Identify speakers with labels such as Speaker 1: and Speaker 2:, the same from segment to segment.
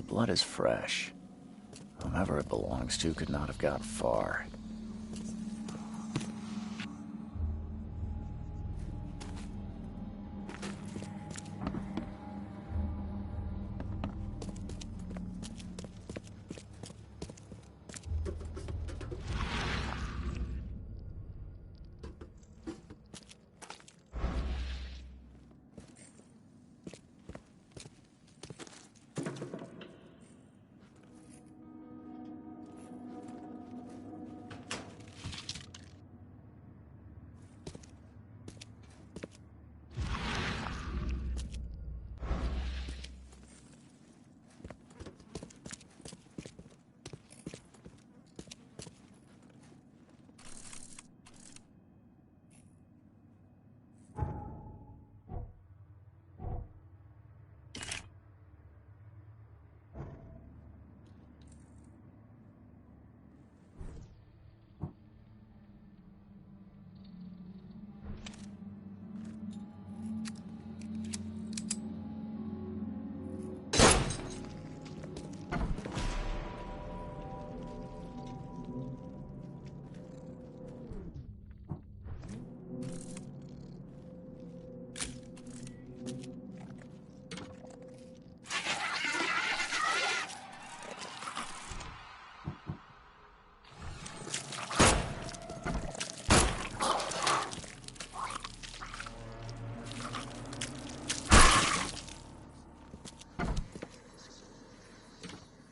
Speaker 1: The blood is fresh. Whomever it belongs to could not have got far.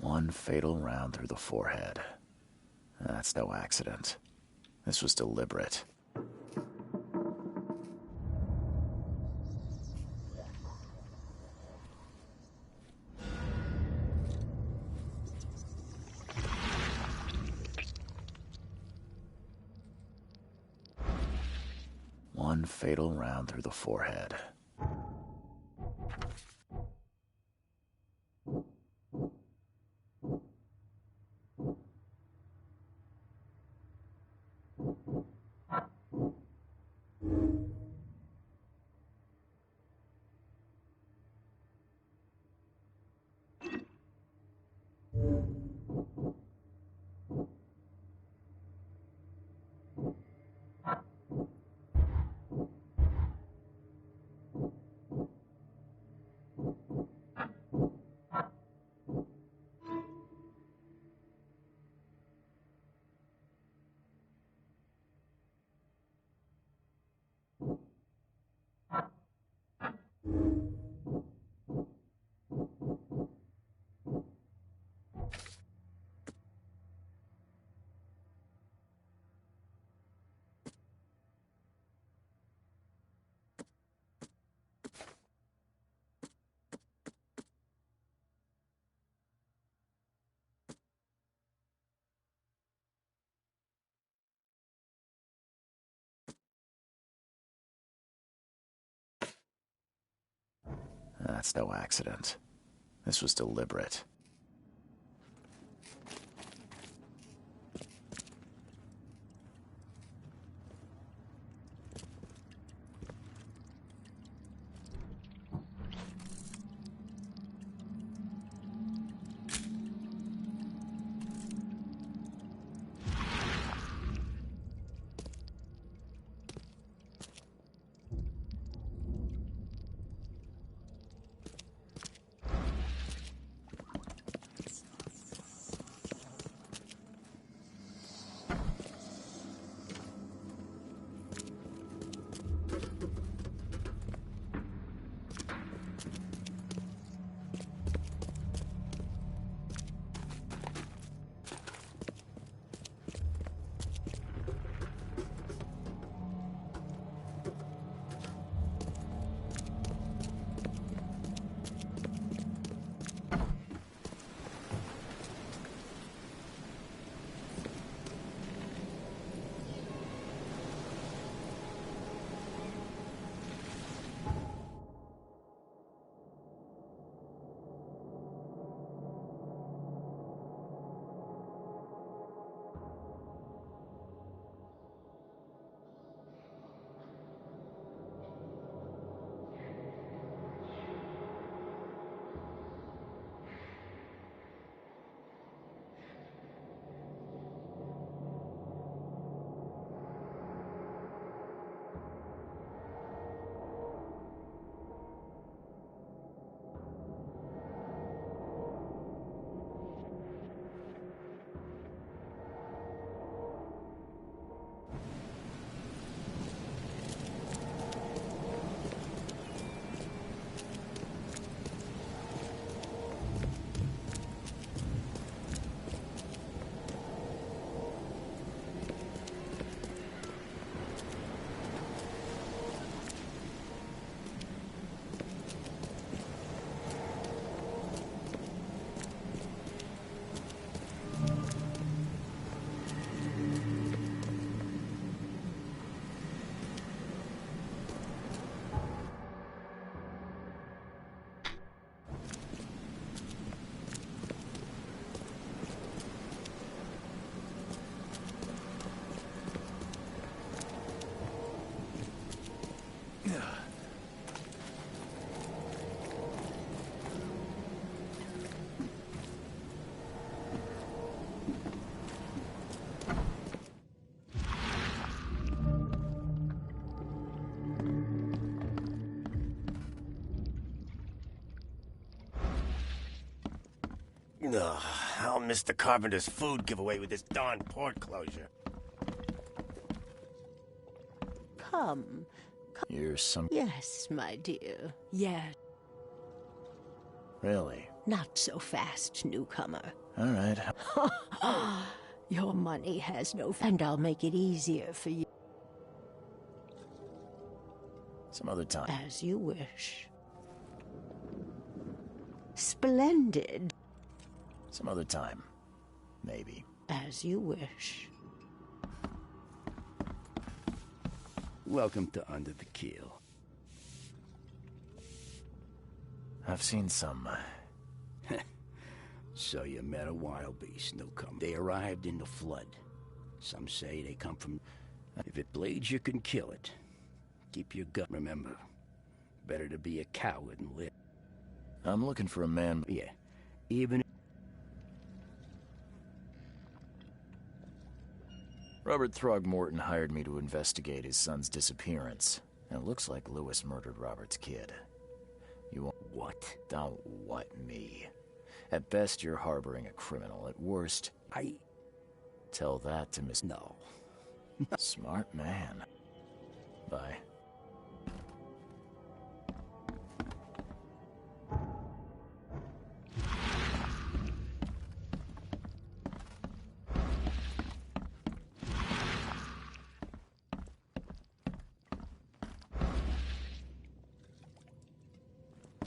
Speaker 1: One fatal round through the forehead. That's no accident. This was deliberate. One fatal round through the forehead. That's no accident. This was deliberate.
Speaker 2: Ugh, I'll miss the carpenter's food giveaway with this darn port closure.
Speaker 3: Come.
Speaker 1: You're some...
Speaker 3: Yes, my dear. Yes.
Speaker 1: Really?
Speaker 3: Not so fast, newcomer.
Speaker 1: All right.
Speaker 3: Your money has no... And I'll make it easier for you.
Speaker 1: Some other time.
Speaker 3: As you wish. Splendid.
Speaker 1: Some other time. Maybe.
Speaker 3: As you wish.
Speaker 4: Welcome to Under the Keel.
Speaker 1: I've seen some...
Speaker 4: So you met a wild beast, newcomer. They arrived in the flood. Some say they come from... If it bleeds, you can kill it. Keep your gut. Remember, better to be a coward and live.
Speaker 1: I'm looking for a man...
Speaker 4: Yeah, even...
Speaker 1: Robert Throgmorton hired me to investigate his son's disappearance. And it looks like Lewis murdered Robert's kid. You won't...
Speaker 4: What?
Speaker 1: Don't what me. At best, you're harboring a criminal. At worst... Tell that to Miss...
Speaker 4: No.
Speaker 1: Smart man. Bye.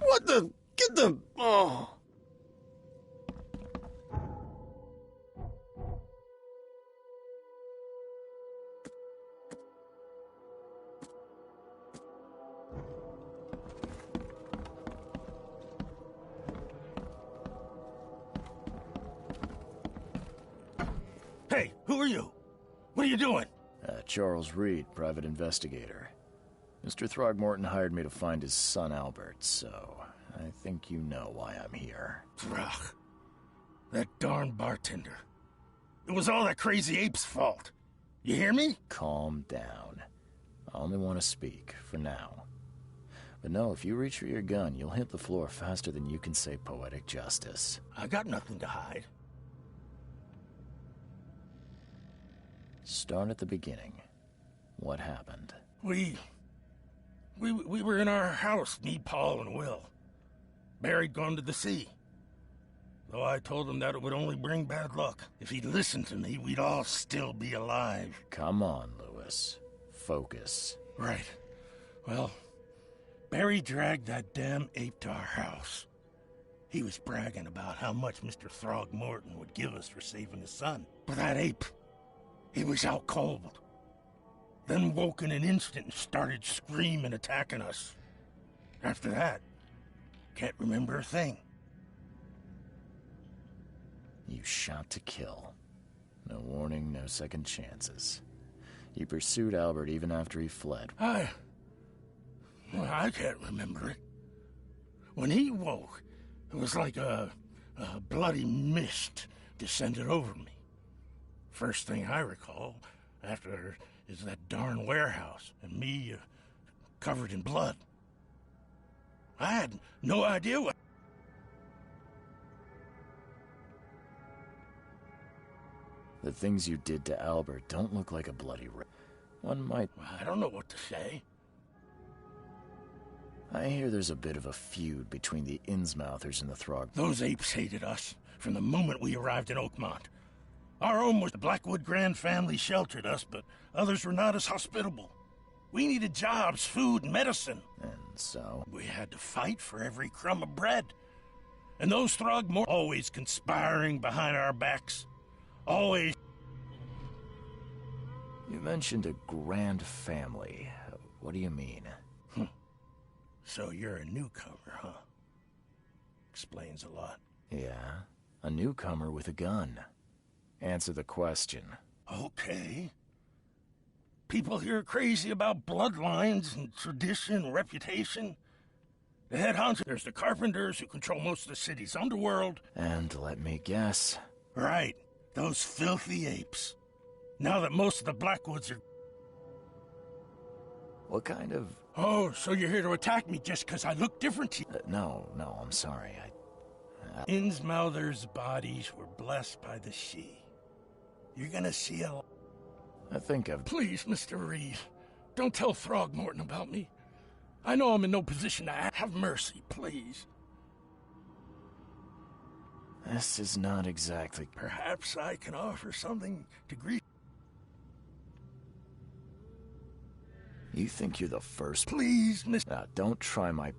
Speaker 2: What the... Get the... Oh... Hey, who are you? What are you doing?
Speaker 1: Charles Reed, private investigator. Mr. Throgmorton hired me to find his son Albert, so I think you know why I'm here.
Speaker 2: Throg. That darn bartender. It was all that crazy ape's fault. You hear me?
Speaker 1: Calm down. I only want to speak, for now. But no, if you reach for your gun, you'll hit the floor faster than you can say poetic justice.
Speaker 2: I got nothing to hide.
Speaker 1: Start at the beginning. What happened?
Speaker 2: We were in our house, me, Paul, and Will. Barry'd gone to the sea. Though I told him that it would only bring bad luck. If he'd listened to me, we'd all still be alive.
Speaker 1: Come on, Lewis. Focus.
Speaker 2: Right. Well, Barry dragged that damn ape to our house. He was bragging about how much Mr. Throgmorton would give us for saving his son. But that ape, he was out cold. Then woke in an instant and started screaming, attacking us. After that, can't remember a thing.
Speaker 1: You shot to kill. No warning, no second chances. You pursued Albert even after he fled.
Speaker 2: I can't remember it. When he woke, it was like a bloody mist descended over me. First thing I recall after is that darn warehouse and me covered in blood. I had no idea what...
Speaker 1: The things you did to Albert don't look like a bloody One might...
Speaker 2: I don't know what to say.
Speaker 1: I hear there's a bit of a feud between the Innsmouthers and the Throg...
Speaker 2: Those apes hated us from the moment we arrived in Oakmont. Our home was the Blackwood Grand family sheltered us, but others were not as hospitable. We needed jobs, food, and medicine.
Speaker 1: And so?
Speaker 2: We had to fight for every crumb of bread. And those Throgmorton always conspiring behind our backs. Always.
Speaker 1: You mentioned a grand family. What do you mean?
Speaker 2: So you're a newcomer, huh? Explains a lot.
Speaker 1: Yeah, a newcomer with a gun. Answer the question.
Speaker 2: Okay. People here are crazy about bloodlines and tradition and reputation. The head honcho, there's the carpenters who control most of the city's underworld.
Speaker 1: And let me guess.
Speaker 2: Right. Those filthy apes. Now that most of the Blackwoods are...
Speaker 1: What kind of...
Speaker 2: Oh, so you're here to attack me just because I look different to you?
Speaker 1: No, I'm sorry.
Speaker 2: Innsmouther's bodies were blessed by the sea. You're gonna see a...
Speaker 1: I think I've...
Speaker 2: Please, Mr. Reed, don't tell Throgmorton about me. I know I'm in no position to have mercy, please.
Speaker 1: This is not exactly...
Speaker 2: Perhaps I can offer something to greet...
Speaker 1: You think you're the first...
Speaker 2: Please, Miss...
Speaker 1: Now, don't try my...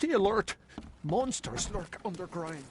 Speaker 5: Stay alert! Monsters lurk underground.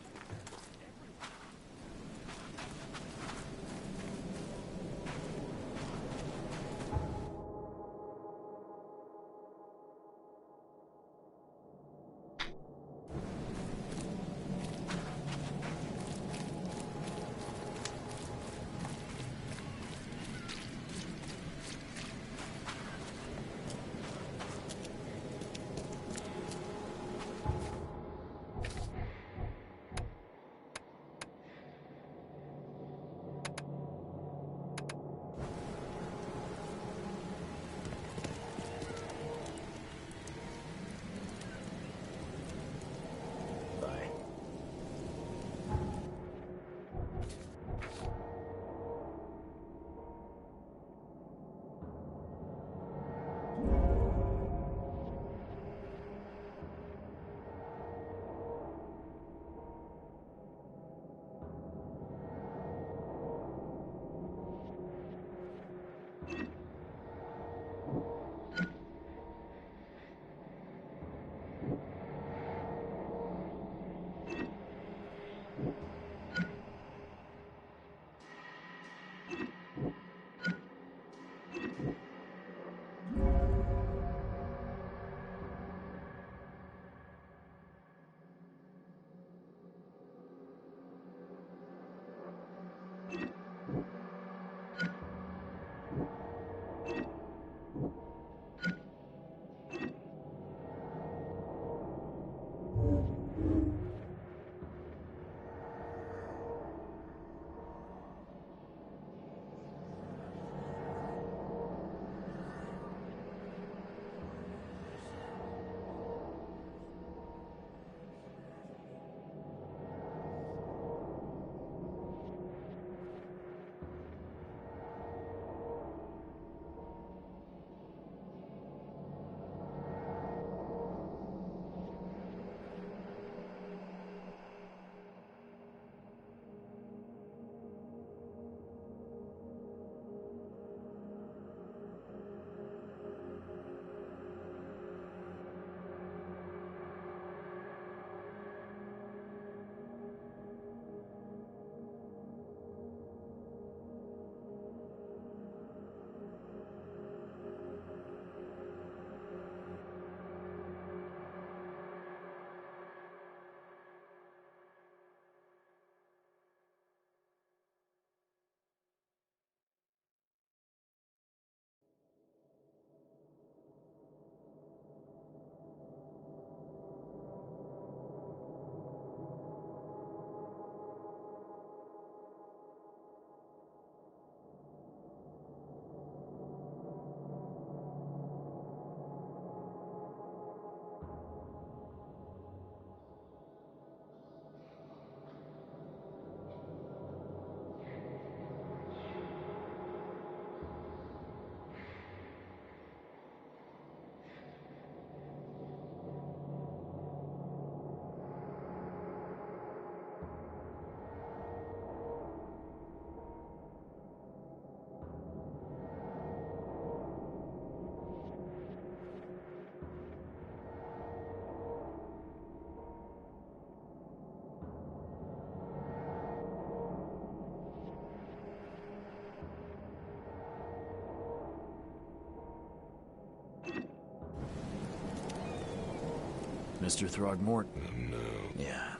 Speaker 1: Mr. Throgmorton?
Speaker 6: No.
Speaker 1: Yeah.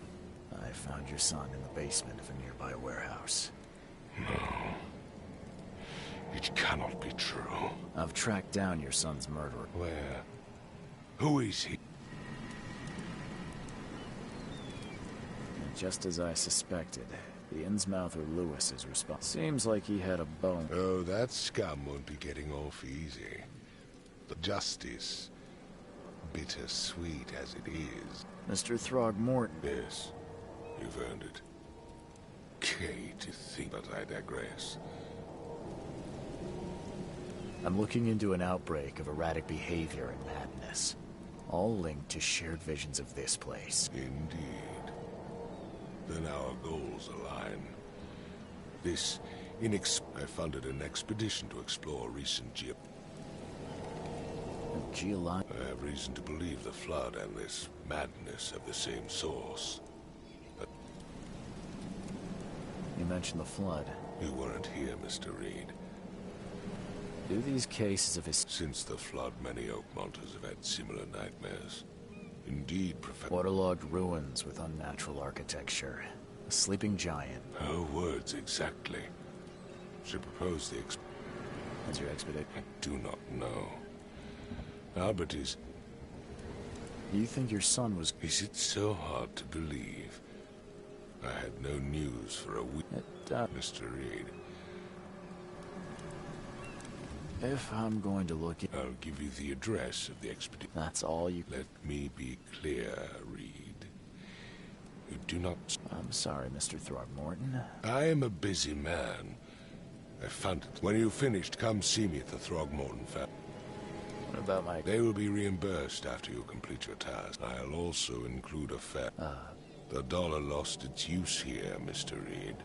Speaker 1: I found your son in the basement of a nearby warehouse.
Speaker 6: No. It cannot be true.
Speaker 1: I've tracked down your son's murderer.
Speaker 6: Where? Who is he?
Speaker 1: And just as I suspected, the Innsmouther Lewis is responsible. Seems like he had a bone.
Speaker 6: Oh, that scum won't be getting off easy. The justice, bittersweet as it is.
Speaker 1: Mr. Throgmorton.
Speaker 6: Yes, you've earned it. Okay, to think, but I digress.
Speaker 1: I'm looking into an outbreak of erratic behavior and madness, all linked to shared visions of this place.
Speaker 6: Indeed. Then our goals align. I funded an expedition to explore recent I have reason to believe the Flood and this madness have the same source. But
Speaker 1: You mentioned the Flood.
Speaker 6: you weren't here, Mr. Reed.
Speaker 1: Do these cases of his
Speaker 6: Since the Flood, many Oakmonters have had similar nightmares. Indeed, Professor.
Speaker 1: waterlogged ruins with unnatural architecture, a sleeping giant?
Speaker 6: Her words exactly. She proposed the
Speaker 1: As your expedition.
Speaker 6: I do not know. Albert is...
Speaker 1: You think your son was...
Speaker 6: Is it so hard to believe? I had no news for a week, Mr. Reed.
Speaker 1: If I'm going to look at...
Speaker 6: I'll give you the address of the expedition.
Speaker 1: That's all you...
Speaker 6: Let me be clear, Reed. You do not...
Speaker 1: I'm sorry, Mr. Throgmorton.
Speaker 6: I am a busy man. I found it. When you've finished, come see me at the Throgmorton family.
Speaker 1: What about my...
Speaker 6: They will be reimbursed after you complete your task. I'll also include a fare. The dollar lost its use here, Mr. Reed.